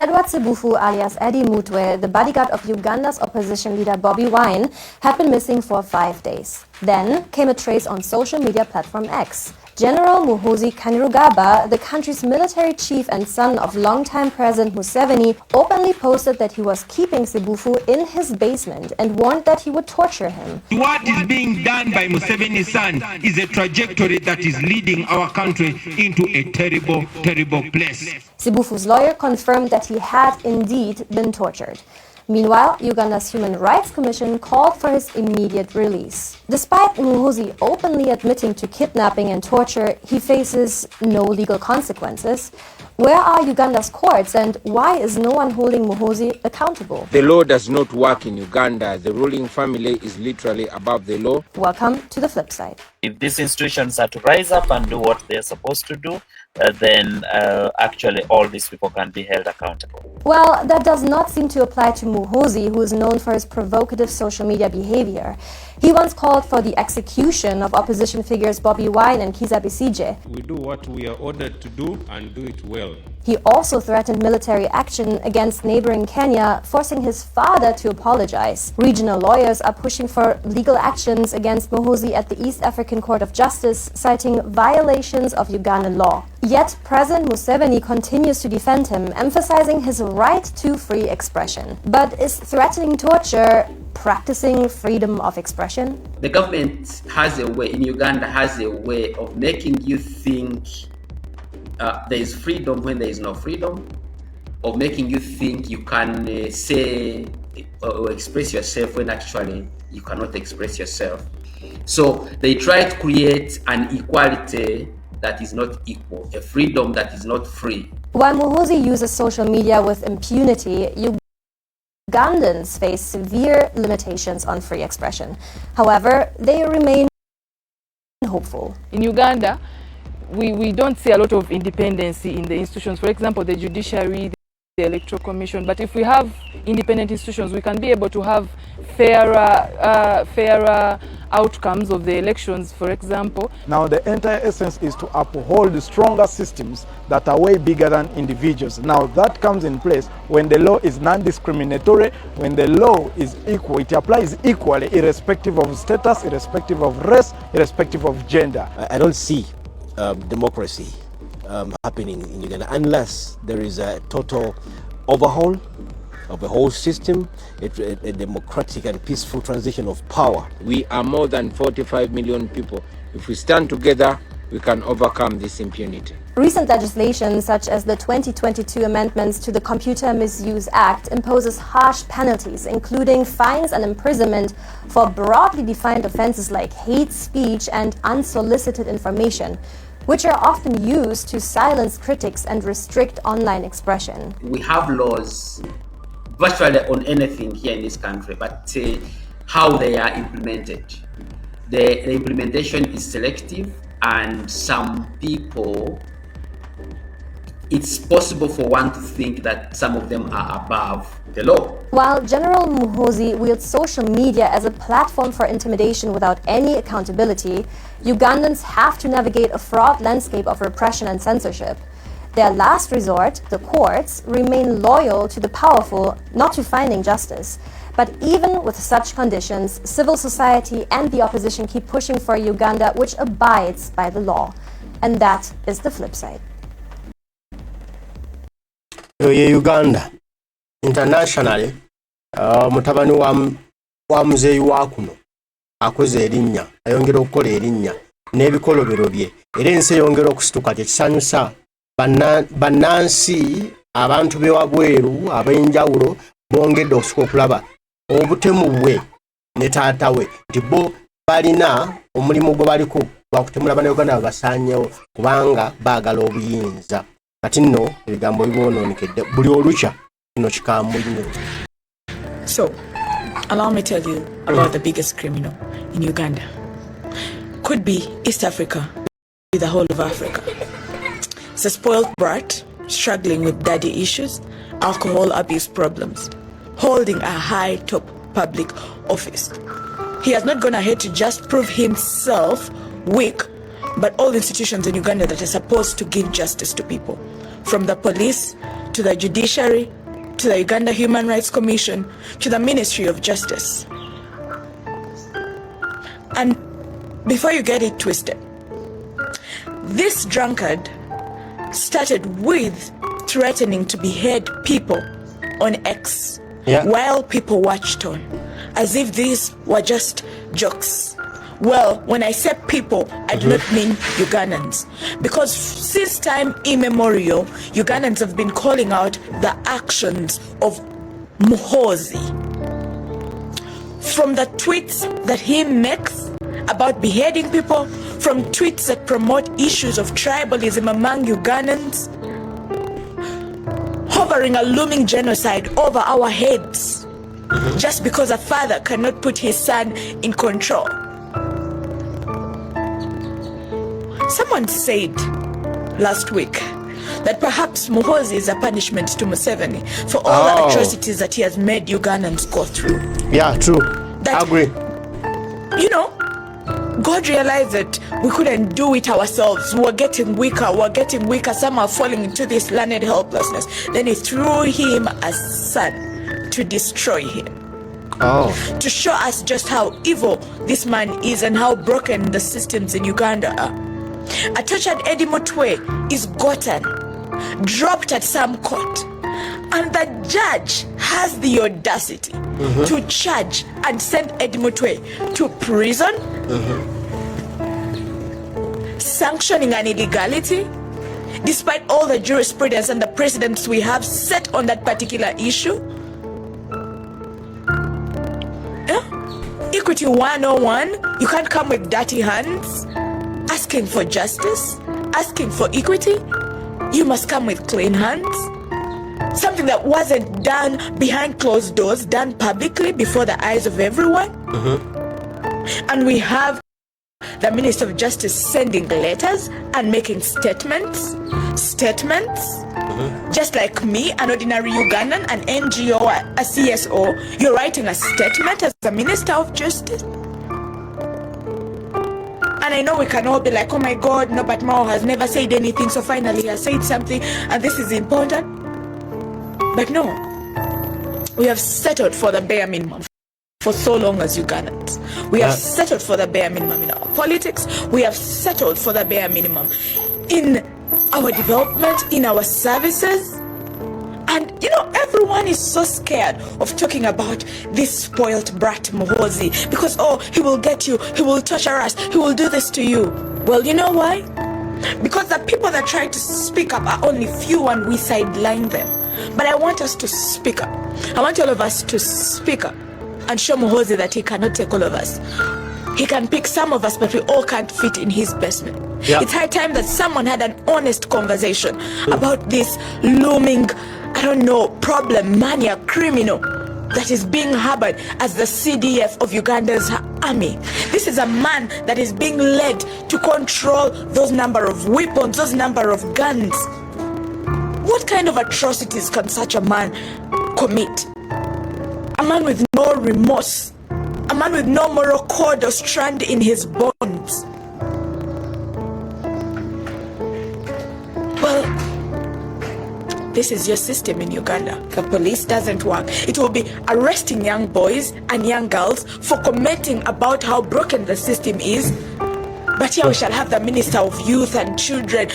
Edward Sibhuku, alias Eddie Mutwe, the bodyguard of Uganda's opposition leader Bobi Wine, had been missing for 5 days. Then came a trace on social media platform X. General Muhoozi Byeyakoze, the country's military chief and son of longtime President Museveni, openly posted that he was keeping Sibhuku in his basement and warned that he would torture him. What is being done by Museveni's son is a trajectory that is leading our country into a terrible, terrible place. Sibhuku's lawyer confirmed that he had indeed been tortured. Meanwhile, Uganda's Human Rights Commission called for his immediate release. Despite Muhoozi openly admitting to kidnapping and torture, he faces no legal consequences. Where are Uganda's courts, and why is no one holding Muhoozi accountable? The law does not work in Uganda. The ruling family is literally above the law. Welcome to the flip side. If these institutions are to rise up and do what they're supposed to do, then actually all these people can be held accountable. Well, that does not seem to apply to Muhoozi, who is known for his provocative social media behavior. He once called for the execution of opposition figures Bobi Wine and Kizza Besigye. We do what we are ordered to do and do it well. He also threatened military action against neighboring Kenya, forcing his father to apologize. Regional lawyers are pushing for legal actions against Muhoozi at the East African Court of Justice, citing violations of Ugandan law. Yet President Museveni continues to defend him, emphasizing his right to free expression. But is threatening torture practicing freedom of expression? The government has a way, in Uganda, has a way of making you think there is freedom when there is no freedom, of making you think you can say or express yourself when actually you cannot express yourself. So they try to create an equality that is not equal, a freedom that is not free. While Muhoozi uses social media with impunity, Ugandans face severe limitations on free expression. However, they remain hopeful. In Uganda, we don't see a lot of independency in the institutions. For example, the judiciary, the electoral commission. But if we have independent institutions, we can be able to have fairer outcomes of the elections, for example. Now the entire essence is to uphold stronger systems that are way bigger than individuals. Now that comes in place when the law is non-discriminatory, when the law is equal. It applies equally, irrespective of status, irrespective of race, irrespective of gender. I don't see democracy happening in Uganda unless there is a total overhaul of the whole system, a democratic and peaceful transition of power. We are more than 45 million people. If we stand together, we can overcome this impunity. Recent legislation, such as the 2022 amendments to the Computer Misuse Act, imposes harsh penalties, including fines and imprisonment for broadly defined offenses like hate speech and unsolicited information, which are often used to silence critics and restrict online expression. We have laws virtually on anything here in this country, but how they are implemented. The implementation is selective, and some people, it's possible for one to think that some of them are above the law. While General Muhoozi wields social media as a platform for intimidation without any accountability, Ugandans have to navigate a fraught landscape of repression and censorship. Their last resort, the courts, remain loyal to the powerful, not to finding justice. But even with such conditions, civil society and the opposition keep pushing for a Uganda which abides by the law. And that is the flip side. Uganda internationally mutabani wa muzeeyi wa kuno akoze erinnya, ayongera okukola erinnya n'ebikolobero bye, era ensi eyongera okusituka. Tekisanyusa bannansi, abantu b'ewabweru ab'enjawulo bongedde okusuka okulaba obutemu bwe ne taata we nti bo balina omulimu gwe baliko gwakutemula bannayuganda babasaanyewo kubanga baagala obuyinza. Kati nno ebigambo bibonoonekedde buli olukya kino kikambwe nnyo. So, allow me to tell you about the biggest criminal in Uganda. Could be East Africa, be the whole of Africa. It's a spoiled brat, struggling with daddy issues, alcohol abuse problems, holding a high top public office. He has not gone ahead to just prove himself weak, but all institutions in Uganda that are supposed to give justice to people, from the police to the Judiciary, to the Uganda Human Rights Commission, to the Ministry of Justice. And before you get it twisted, this drunkard started with threatening to behead people on X while people watched on, as if these were just jokes. Well, when I say people, I do not mean Ugandans, because since time immemorial, Ugandans have been calling out the actions of Muhoozi. From the tweets that he makes about beheading people, from tweets that promote issues of tribalism among Ugandans, hovering a looming genocide over our heads, just because a father cannot put his son in control. Someone said last week that perhaps Muhoozi is a punishment to Museveni for all the atrocities that he has made Ugandans go through. Yeah, true. I agree. You know, God realized that we couldn't do it ourselves. We were getting weaker. Some are falling into this learned helplessness. Then he threw him a son to destroy him. To show us just how evil this man is and how broken the systems in Uganda are. A tortured Eddie Mutwe is gotten, dropped at some court, and the judge has the audacity to charge and send Eddie Mutwe to prison, sanctioning an illegality, despite all the jurisprudence and the precedents we have set on that particular issue. Equity 101, you can't come with dirty hands asking for justice, asking for equity. You must come with clean hands. Something that wasn't done behind closed doors, done publicly before the eyes of everyone. And we have the Minister of Justice sending letters and making statements. Just like me, an ordinary Ugandan, an NGO, a CSO, you're writing a statement as the Minister of Justice. And I know we can all be like, oh my God, no, but Mao has never said anything, so finally he has said something, and this is important. But no, we have settled for the bare minimum for so long as Ugandans. We have settled for the bare minimum in our politics. We have settled for the bare minimum in our development, in our services. And you know, everyone is so scared of talking about this spoilt brat Muhoozi, because he will get you, he will torture us, he will do this to you. Well, you know why? Because the people that try to speak up are only few and we sideline them. But I want us to speak up. I want all of us to speak up and show Muhoozi that he cannot take all of us. He can pick some of us, but we all can't fit in his basement. It's high time that someone had an honest conversation about this looming, I don't know, problem, mania, criminal that is being harbored as the CDF of Uganda's army. This is a man that is being led to control those number of weapons, those number of guns. What kind of atrocities can such a man commit? A man with no remorse, a man with no moral cord or strand in his bones. Well, this is your system in Uganda. The police doesn't work. It will be arresting young boys and young girls for commenting about how broken the system is. But here we shall have the Minister of Youth and Children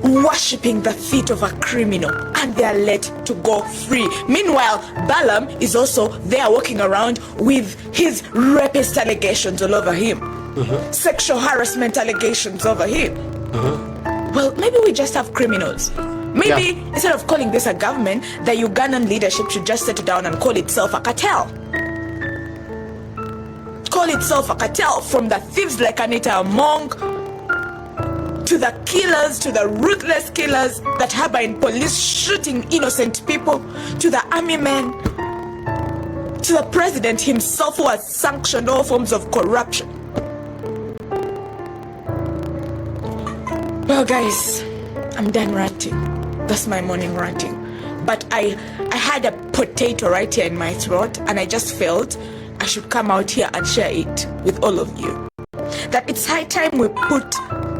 worshipping the feet of a criminal, and they are let to go free. Meanwhile, Balaam is also there walking around with his rapist allegations all over him, sexual harassment allegations over him. Well, maybe we just have criminals. Maybe instead of calling this a government, the Ugandan leadership should just settle down and call itself a cartel. Call itself a cartel, from the thieves like Anita Among to the killers, to the ruthless killers that harbor in police shooting innocent people, to the army men, to the president himself who has sanctioned all forms of corruption. Well, guys, I'm done ranting. That's my morning ranting. But I had a potato right here in my throat, and I just felt I should come out here and share it with all of you. That it's high time we put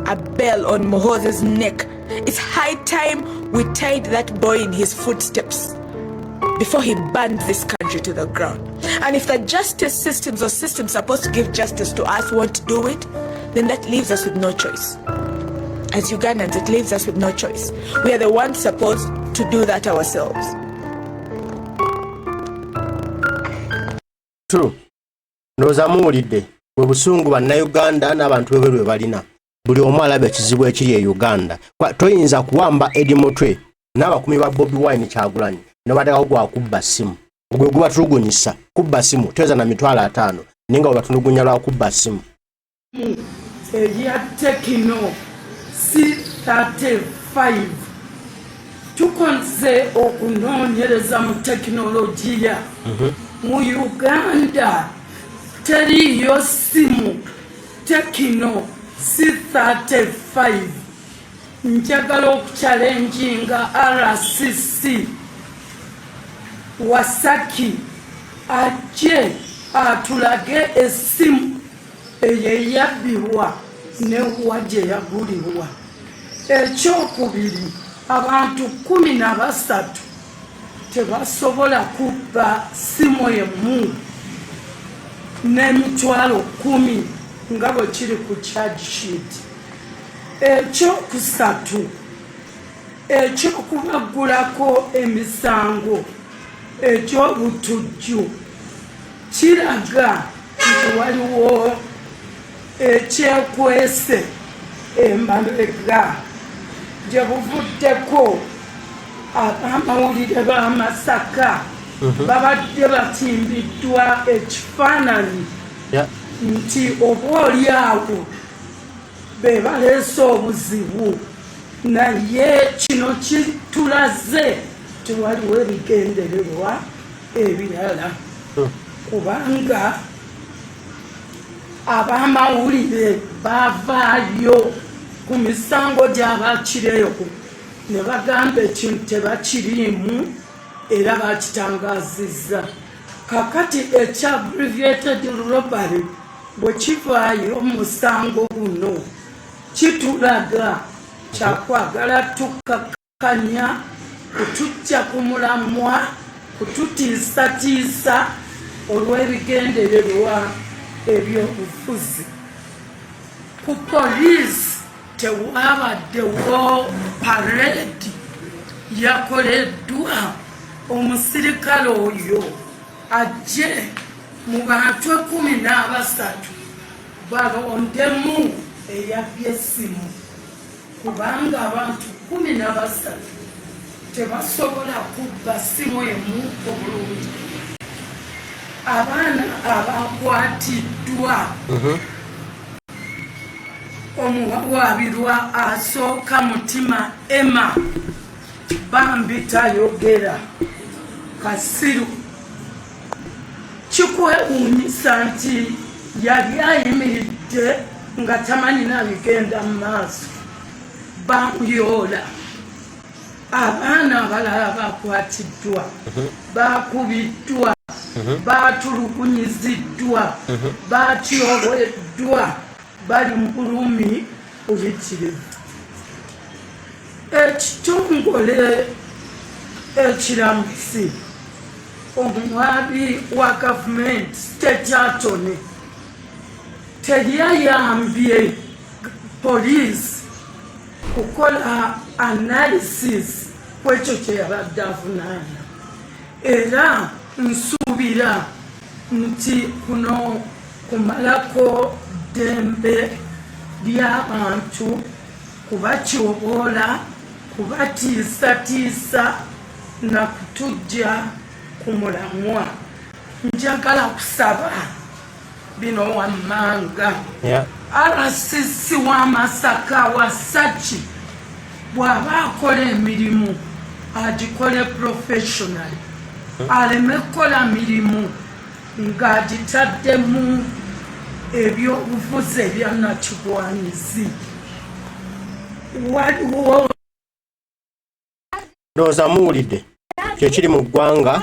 a bell on Muhoozi's neck. It's high time we tied that boy in his footsteps before he burned this country to the ground. And if the justice systems or systems supposed to give justice to us won't do it, then that leaves us with no choice. As Ugandans, it leaves us with no choice. We are the ones supposed to do that ourselves. True. Ndowooza muwulidde bwe busungu bannayuganda n'abantu bebwe lwe balina buli omu alaba ekizibu ekiri e Uganda. Toyinza kuwamba Eddie Mutwe n'abakumi ba Bobi Wine Kyagulanyi ne bateekako gwa kubba ssimu. Gwe gubatulugunyisa kubba ssimu teza na mitwalo 5 ninga bwe batulugunya lwa kubba ssimu. Eya Tekino C35 tukonze okunoonyereza mu tekinologiya mu Uganda teriyo simu Tekino C35 njagala okuchallenginga RCC Wasaki ajje atulage esimu eyeyabbibwa newa gye yagulibwa. Ekyokubiri, abantu 13 tebasobola kubba simu emu n'emitwalo 10 nga bwe kiri ku charge sheet. Ekyokusatu, ekyokubaggulako emisango egy'obutujju kiraga nti waliwo ekyekwese emabega gye buvuddeko ab'amawulire b'Amasaka babadde batimbiddwa ekifaananyi nti oboolyawo be baleese obuzibu, naye kino kitulaze nti waliwo ebigendererwa ebirala kubanga ab'amawulire bavaayo ku misango gy'abakireyo ne bagamba ekintu tebakiriimu era bakitangazizza. Kakati ekya abbreviated robbery bwe kivaayo musango guno kitulaga kyakwagala tukakkanya kutujja ku mulamwa kututiisatiisa olw'ebigendererwa ebyobufuzi. Ku poliisi tewabaddewo paredi yakoleddwa. Omusirikale oyo ajje mu bantu 13 balondemu eyabbye essimu kubanga abantu 13 tebasobola kubba ssimu emu obulungi. Abaana abakwatiddwa omuwawaabirwa asooka Mutima Emma bambi tayogera Kasiru kikwewuunyisa nti yali ayimiridde nga tamanyi nabigenda mu maaso bamuyoola. Abaana abalala bakwatiddwa bakubiddwa batulugunyiziddwa batyoboddwa bali mu bulumi buyitirivu. Ekitongole ekiramusi omwabi wa gavumenti state attorney teyayambye poliisi kukola analysis kwekyo kye yabadde avunaana, era nsuubira nti kuno kumalako ddembe ly'abantu kubatyoboola kubatiisatiisa na kutujja ku mulamwa. Njagala kusaba bino wammanga RCC wa Masaka Wasaki bw'aba akola emirimu agikole professional, aleme kukola mirimu ng'agitaddemu ebyobufuzi ebya nakigwanyizi. Waliwo ndowooza muwulidde kyekiri mu ggwanga